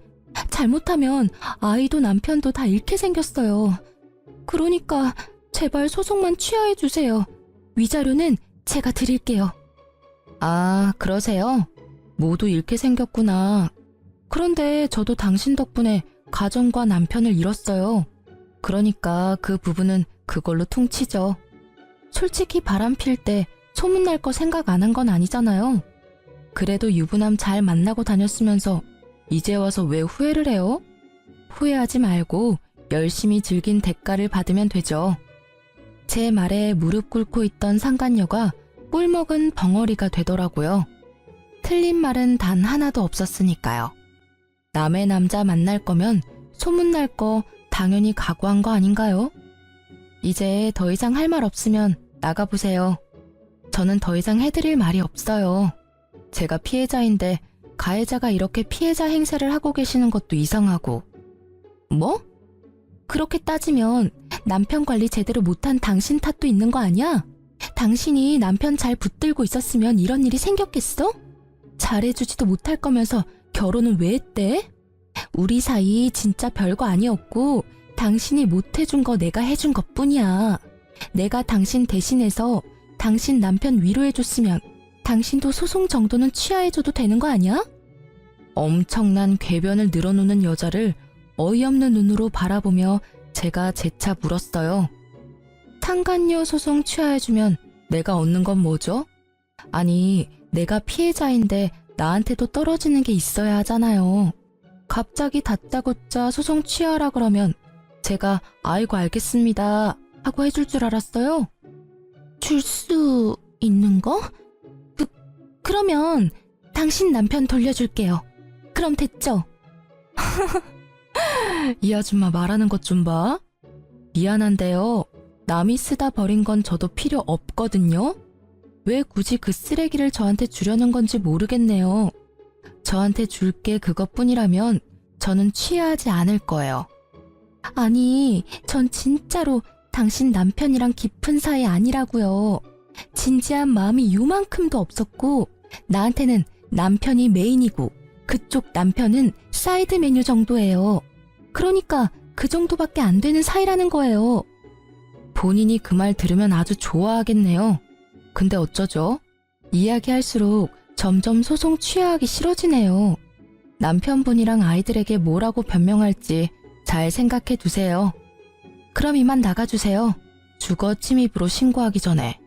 잘못하면 아이도 남편도 다 잃게 생겼어요. 그러니까 제발 소송만 취하해 주세요. 위자료는 제가 드릴게요. 아, 그러세요? 모두 잃게 생겼구나. 그런데 저도 당신 덕분에 가정과 남편을 잃었어요. 그러니까 그 부분은 그걸로 퉁치죠. 솔직히 바람 필 때 소문날 거 생각 안 한 건 아니잖아요. 그래도 유부남 잘 만나고 다녔으면서 이제 와서 왜 후회를 해요? 후회하지 말고 열심히 즐긴 대가를 받으면 되죠. 제 말에 무릎 꿇고 있던 상간녀가 꿀먹은 벙어리가 되더라고요. 틀린 말은 단 하나도 없었으니까요. 남의 남자 만날 거면 소문날 거 당연히 각오한 거 아닌가요? 이제 더 이상 할 말 없으면 나가보세요. 저는 더 이상 해드릴 말이 없어요. 제가 피해자인데 가해자가 이렇게 피해자 행세를 하고 계시는 것도 이상하고. 뭐? 그렇게 따지면 남편 관리 제대로 못한 당신 탓도 있는 거 아니야? 당신이 남편 잘 붙들고 있었으면 이런 일이 생겼겠어? 잘해주지도 못할 거면서 결혼은 왜 했대? 우리 사이 진짜 별거 아니었고 당신이 못해준 거 내가 해준 것뿐이야. 내가 당신 대신해서 당신 남편 위로해줬으면 당신도 소송 정도는 취하해줘도 되는 거 아니야? 엄청난 궤변을 늘어놓는 여자를 어이없는 눈으로 바라보며 제가 재차 물었어요. 상간녀 소송 취하해주면 내가 얻는 건 뭐죠? 아니, 내가 피해자인데 나한테도 떨어지는 게 있어야 하잖아요. 갑자기 다짜고짜 소송 취하라 그러면 제가 아이고 알겠습니다 하고 해줄 줄 알았어요. 줄 수 있는 거? 그러면 당신 남편 돌려줄게요. 그럼 됐죠? 이 아줌마 말하는 것 좀 봐. 미안한데요. 남이 쓰다 버린 건 저도 필요 없거든요. 왜 굳이 그 쓰레기를 저한테 주려는 건지 모르겠네요. 저한테 줄 게 그것뿐이라면 저는 취하지 않을 거예요. 아니, 전 진짜로 당신 남편이랑 깊은 사이 아니라고요. 진지한 마음이 요만큼도 없었고 나한테는 남편이 메인이고 그쪽 남편은 사이드 메뉴 정도예요. 그러니까 그 정도밖에 안 되는 사이라는 거예요. 본인이 그 말 들으면 아주 좋아하겠네요. 근데 어쩌죠? 이야기할수록 점점 소송 취하하기 싫어지네요. 남편분이랑 아이들에게 뭐라고 변명할지 잘 생각해 두세요. 그럼 이만 나가주세요. 주거 침입으로 신고하기 전에.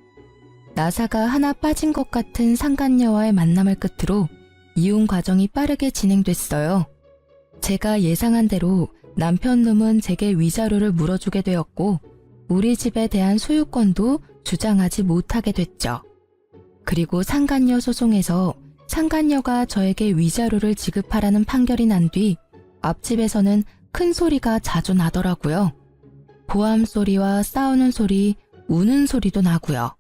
나사가 하나 빠진 것 같은 상간녀와의 만남을 끝으로 이혼 과정이 빠르게 진행됐어요. 제가 예상한 대로 남편놈은 제게 위자료를 물어주게 되었고 우리 집에 대한 소유권도 주장하지 못하게 됐죠. 그리고 상간녀 소송에서 상간녀가 저에게 위자료를 지급하라는 판결이 난 뒤 앞집에서는 큰 소리가 자주 나더라고요. 보암 소리와 싸우는 소리, 우는 소리도 나고요.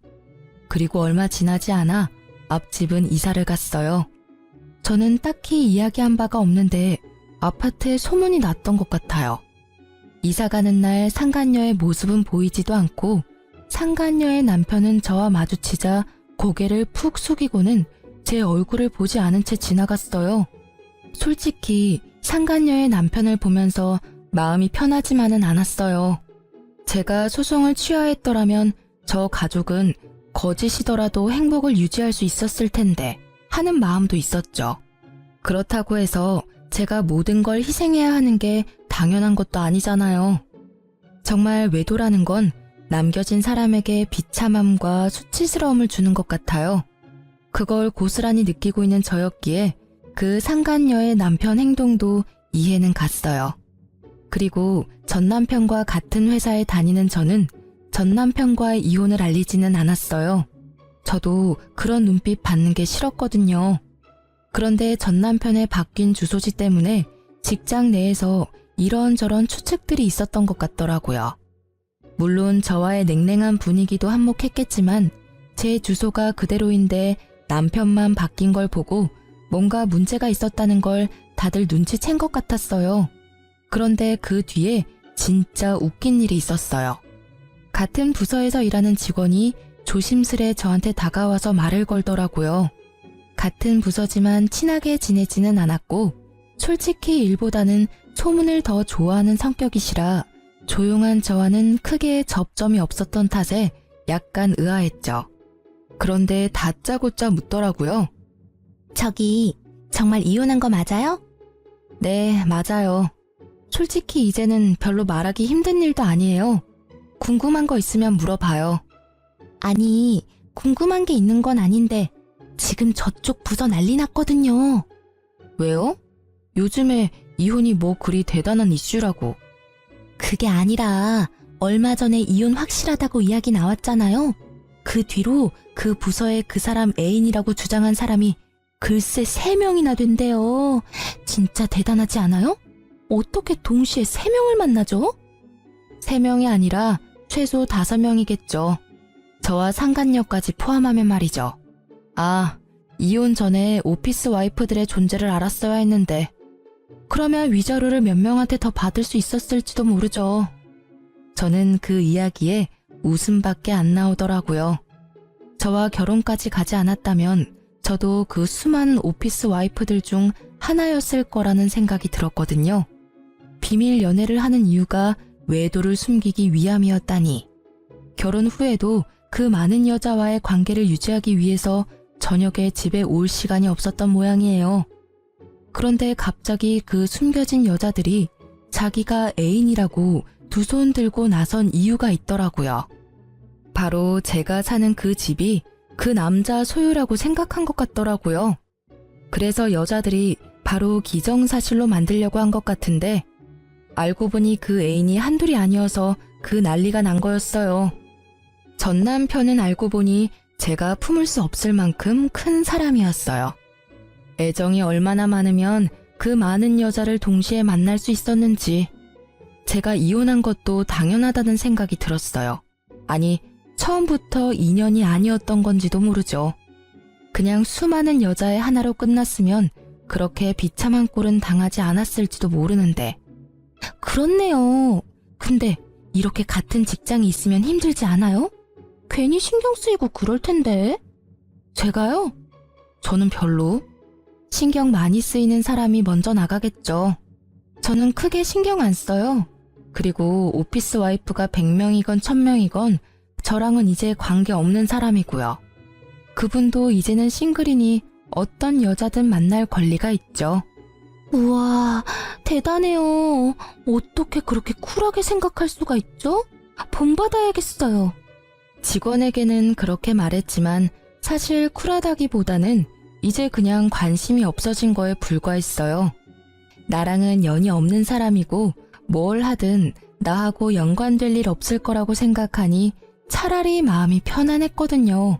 그리고 얼마 지나지 않아 앞집은 이사를 갔어요. 저는 딱히 이야기한 바가 없는데 아파트에 소문이 났던 것 같아요. 이사 가는 날 상간녀의 모습은 보이지도 않고 상간녀의 남편은 저와 마주치자 고개를 푹 숙이고는 제 얼굴을 보지 않은 채 지나갔어요. 솔직히 상간녀의 남편을 보면서 마음이 편하지만은 않았어요. 제가 소송을 취하했더라면 저 가족은 거짓이더라도 행복을 유지할 수 있었을 텐데 하는 마음도 있었죠. 그렇다고 해서 제가 모든 걸 희생해야 하는 게 당연한 것도 아니잖아요. 정말 외도라는 건 남겨진 사람에게 비참함과 수치스러움을 주는 것 같아요. 그걸 고스란히 느끼고 있는 저였기에 그 상간녀의 남편 행동도 이해는 갔어요. 그리고 전 남편과 같은 회사에 다니는 저는 전 남편과의 이혼을 알리지는 않았어요. 저도 그런 눈빛 받는 게 싫었거든요. 그런데 전 남편의 바뀐 주소지 때문에 직장 내에서 이런저런 추측들이 있었던 것 같더라고요. 물론 저와의 냉랭한 분위기도 한몫했겠지만 제 주소가 그대로인데 남편만 바뀐 걸 보고 뭔가 문제가 있었다는 걸 다들 눈치챈 것 같았어요. 그런데 그 뒤에 진짜 웃긴 일이 있었어요. 같은 부서에서 일하는 직원이 조심스레 저한테 다가와서 말을 걸더라고요. 같은 부서지만 친하게 지내지는 않았고 솔직히 일보다는 소문을 더 좋아하는 성격이시라 조용한 저와는 크게 접점이 없었던 탓에 약간 의아했죠. 그런데 다짜고짜 묻더라고요. 저기, 정말 이혼한 거 맞아요? 네, 맞아요. 솔직히 이제는 별로 말하기 힘든 일도 아니에요. 궁금한 거 있으면 물어봐요. 아니, 궁금한 게 있는 건 아닌데 지금 저쪽 부서 난리 났거든요. 왜요? 요즘에 이혼이 뭐 그리 대단한 이슈라고. 그게 아니라 얼마 전에 이혼 확실하다고 이야기 나왔잖아요. 그 뒤로 그 부서에 그 사람 애인이라고 주장한 사람이 글쎄 3명이나 된대요. 진짜 대단하지 않아요? 어떻게 동시에 3명을 만나죠? 3명이 아니라 최소 5명이겠죠. 저와 상간녀까지 포함하면 말이죠. 아, 이혼 전에 오피스 와이프들의 존재를 알았어야 했는데 그러면 위자료를 몇 명한테 더 받을 수 있었을지도 모르죠. 저는 그 이야기에 웃음밖에 안 나오더라고요. 저와 결혼까지 가지 않았다면 저도 그 수많은 오피스 와이프들 중 하나였을 거라는 생각이 들었거든요. 비밀 연애를 하는 이유가 외도를 숨기기 위함이었다니. 결혼 후에도 그 많은 여자와의 관계를 유지하기 위해서 저녁에 집에 올 시간이 없었던 모양이에요. 그런데 갑자기 그 숨겨진 여자들이 자기가 애인이라고 두 손 들고 나선 이유가 있더라고요. 바로 제가 사는 그 집이 그 남자 소유라고 생각한 것 같더라고요. 그래서 여자들이 바로 기정사실로 만들려고 한 것 같은데 알고 보니 그 애인이 한둘이 아니어서 그 난리가 난 거였어요. 전 남편은 알고 보니 제가 품을 수 없을 만큼 큰 사람이었어요. 애정이 얼마나 많으면 그 많은 여자를 동시에 만날 수 있었는지 제가 이혼한 것도 당연하다는 생각이 들었어요. 아니, 처음부터 인연이 아니었던 건지도 모르죠. 그냥 수많은 여자의 하나로 끝났으면 그렇게 비참한 꼴은 당하지 않았을지도 모르는데. 그렇네요. 근데 이렇게 같은 직장이 있으면 힘들지 않아요? 괜히 신경 쓰이고 그럴 텐데. 제가요? 저는 별로. 신경 많이 쓰이는 사람이 먼저 나가겠죠. 저는 크게 신경 안 써요. 그리고 오피스 와이프가 100명이건 1000명이건 저랑은 이제 관계없는 사람이고요. 그분도 이제는 싱글이니 어떤 여자든 만날 권리가 있죠. 우와, 대단해요. 어떻게 그렇게 쿨하게 생각할 수가 있죠? 본받아야겠어요. 직원에게는 그렇게 말했지만 사실 쿨하다기보다는 이제 그냥 관심이 없어진 거에 불과했어요. 나랑은 연이 없는 사람이고 뭘 하든 나하고 연관될 일 없을 거라고 생각하니 차라리 마음이 편안했거든요.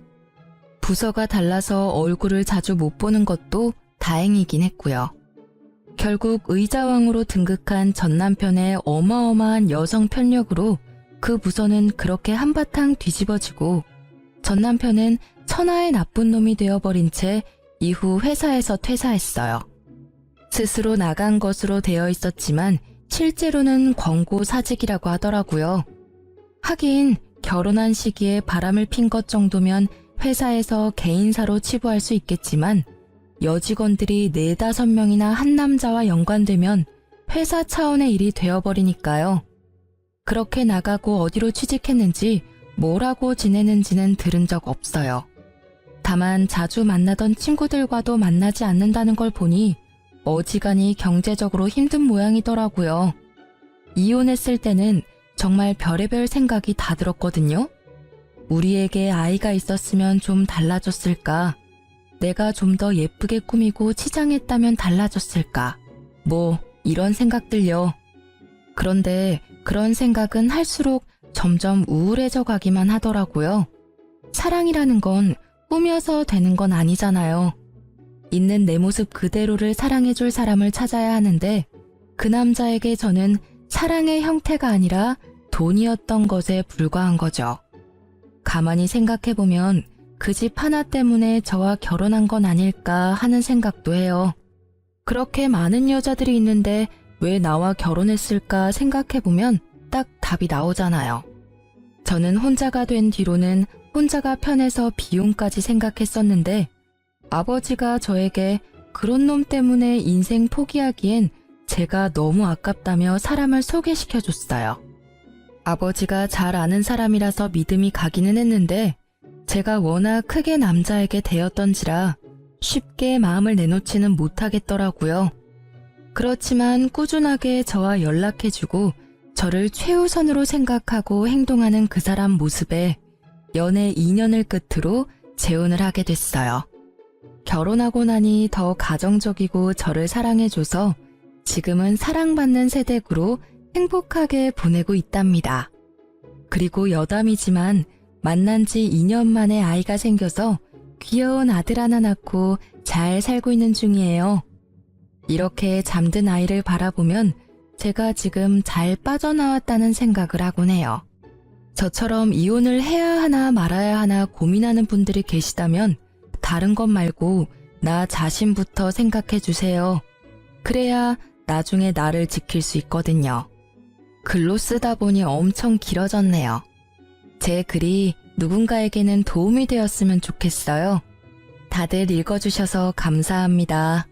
부서가 달라서 얼굴을 자주 못 보는 것도 다행이긴 했고요. 결국 의자왕으로 등극한 전 남편의 어마어마한 여성 편력으로 그 부서는 그렇게 한바탕 뒤집어지고 전 남편은 천하의 나쁜 놈이 되어버린 채 이후 회사에서 퇴사했어요. 스스로 나간 것으로 되어 있었지만 실제로는 권고 사직이라고 하더라고요. 하긴 결혼한 시기에 바람을 핀 것 정도면 회사에서 개인사로 치부할 수 있겠지만 여직원들이 4-5명이나 한 남자와 연관되면 회사 차원의 일이 되어버리니까요. 그렇게 나가고 어디로 취직했는지 뭘 하고 지내는지는 들은 적 없어요. 다만 자주 만나던 친구들과도 만나지 않는다는 걸 보니 어지간히 경제적으로 힘든 모양이더라고요. 이혼했을 때는 정말 별의별 생각이 다 들었거든요. 우리에게 아이가 있었으면 좀 달라졌을까? 내가 좀 더 예쁘게 꾸미고 치장했다면 달라졌을까? 뭐 이런 생각들요. 그런데 그런 생각은 할수록 점점 우울해져 가기만 하더라고요. 사랑이라는 건 꾸며서 되는 건 아니잖아요. 있는 내 모습 그대로를 사랑해줄 사람을 찾아야 하는데 그 남자에게 저는 사랑의 형태가 아니라 돈이었던 것에 불과한 거죠. 가만히 생각해보면 그 집 하나 때문에 저와 결혼한 건 아닐까 하는 생각도 해요. 그렇게 많은 여자들이 있는데 왜 나와 결혼했을까 생각해보면 딱 답이 나오잖아요. 저는 혼자가 된 뒤로는 혼자가 편해서 비용까지 생각했었는데 아버지가 저에게 그런 놈 때문에 인생 포기하기엔 제가 너무 아깝다며 사람을 소개시켜줬어요. 아버지가 잘 아는 사람이라서 믿음이 가기는 했는데 제가 워낙 크게 남자에게 대었던지라 쉽게 마음을 내놓지는 못하겠더라고요. 그렇지만 꾸준하게 저와 연락해주고 저를 최우선으로 생각하고 행동하는 그 사람 모습에 연애 2년을 끝으로 재혼을 하게 됐어요. 결혼하고 나니 더 가정적이고 저를 사랑해줘서 지금은 사랑받는 세댁으로 행복하게 보내고 있답니다. 그리고 여담이지만 만난 지 2년 만에 아이가 생겨서 귀여운 아들 하나 낳고 잘 살고 있는 중이에요. 이렇게 잠든 아이를 바라보면 제가 지금 잘 빠져나왔다는 생각을 하곤 해요. 저처럼 이혼을 해야 하나 말아야 하나 고민하는 분들이 계시다면 다른 것 말고 나 자신부터 생각해 주세요. 그래야 나중에 나를 지킬 수 있거든요. 글로 쓰다 보니 엄청 길어졌네요. 제 글이 누군가에게는 도움이 되었으면 좋겠어요. 다들 읽어주셔서 감사합니다.